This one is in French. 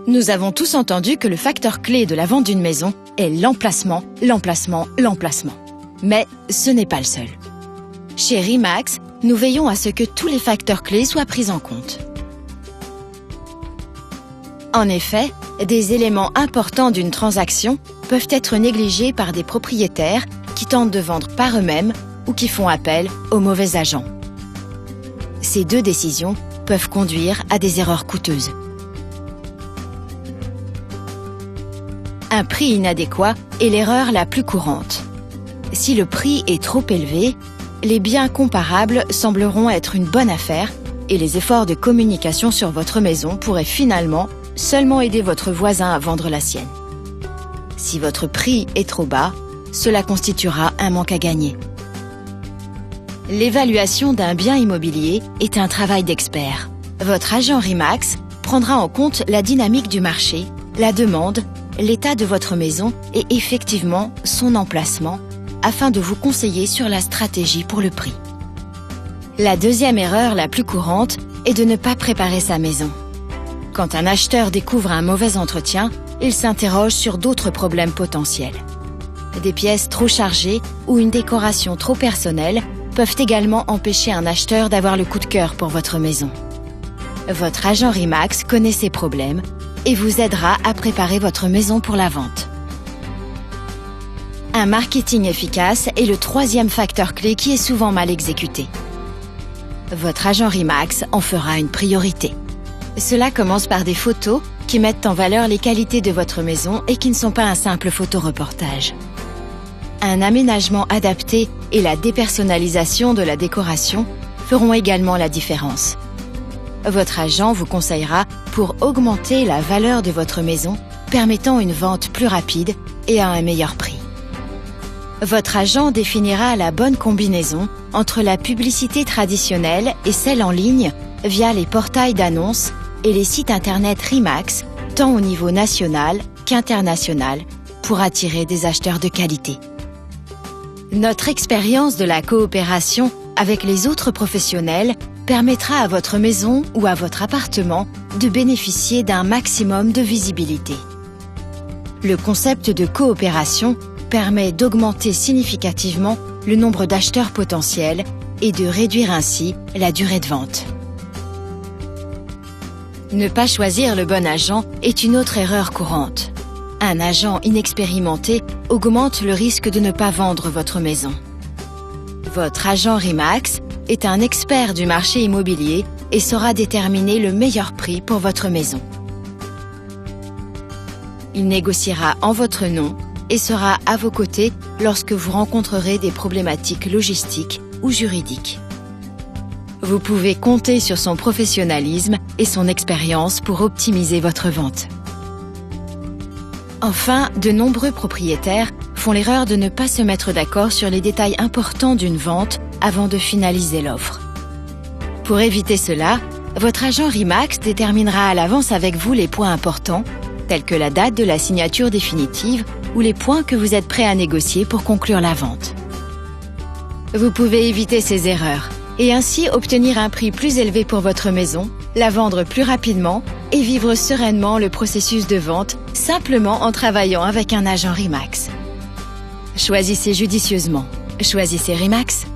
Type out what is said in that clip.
Nous avons tous entendu que le facteur clé de la vente d'une maison est l'emplacement, l'emplacement, l'emplacement. Mais ce n'est pas le seul. Chez RE/MAX, nous veillons à ce que tous les facteurs clés soient pris en compte. En effet, des éléments importants d'une transaction peuvent être négligés par des propriétaires qui tentent de vendre par eux-mêmes ou qui font appel aux mauvais agents. Ces deux décisions peuvent conduire à des erreurs coûteuses. Un prix inadéquat est l'erreur la plus courante. Si le prix est trop élevé, les biens comparables sembleront être une bonne affaire et les efforts de communication sur votre maison pourraient finalement seulement aider votre voisin à vendre la sienne. Si votre prix est trop bas, cela constituera un manque à gagner. L'évaluation d'un bien immobilier est un travail d'expert. Votre agent RE/MAX prendra en compte la dynamique du marché, la demande, l'état de votre maison et effectivement son emplacement afin de vous conseiller sur la stratégie pour le prix. La deuxième erreur la plus courante est de ne pas préparer sa maison. Quand un acheteur découvre un mauvais entretien, il s'interroge sur d'autres problèmes potentiels. Des pièces trop chargées ou une décoration trop personnelle peuvent également empêcher un acheteur d'avoir le coup de cœur pour votre maison. Votre agent RE/MAX connaît ces problèmes et vous aidera à préparer votre maison pour la vente. Un marketing efficace est le troisième facteur clé qui est souvent mal exécuté. Votre agent RE/MAX en fera une priorité. Cela commence par des photos qui mettent en valeur les qualités de votre maison et qui ne sont pas un simple photoreportage. Un aménagement adapté et la dépersonnalisation de la décoration feront également la différence. Votre agent vous conseillera pour augmenter la valeur de votre maison, permettant une vente plus rapide et à un meilleur prix. Votre agent définira la bonne combinaison entre la publicité traditionnelle et celle en ligne via les portails d'annonces et les sites internet RE/MAX, tant au niveau national qu'international, pour attirer des acheteurs de qualité. Notre expérience de la coopération avec les autres professionnels permettra à votre maison ou à votre appartement de bénéficier d'un maximum de visibilité. Le concept de coopération permet d'augmenter significativement le nombre d'acheteurs potentiels et de réduire ainsi la durée de vente. Ne pas choisir le bon agent est une autre erreur courante. Un agent inexpérimenté augmente le risque de ne pas vendre votre maison. Votre agent RE/MAX est un expert du marché immobilier et saura déterminer le meilleur prix pour votre maison. Il négociera en votre nom et sera à vos côtés lorsque vous rencontrerez des problématiques logistiques ou juridiques. Vous pouvez compter sur son professionnalisme et son expérience pour optimiser votre vente. Enfin, de nombreux propriétaires font l'erreur de ne pas se mettre d'accord sur les détails importants d'une vente avant de finaliser l'offre. Pour éviter cela, votre agent RE/MAX déterminera à l'avance avec vous les points importants, tels que la date de la signature définitive ou les points que vous êtes prêt à négocier pour conclure la vente. Vous pouvez éviter ces erreurs et ainsi obtenir un prix plus élevé pour votre maison, la vendre plus rapidement et vivre sereinement le processus de vente simplement en travaillant avec un agent RE/MAX. Choisissez judicieusement. Choisissez RE/MAX.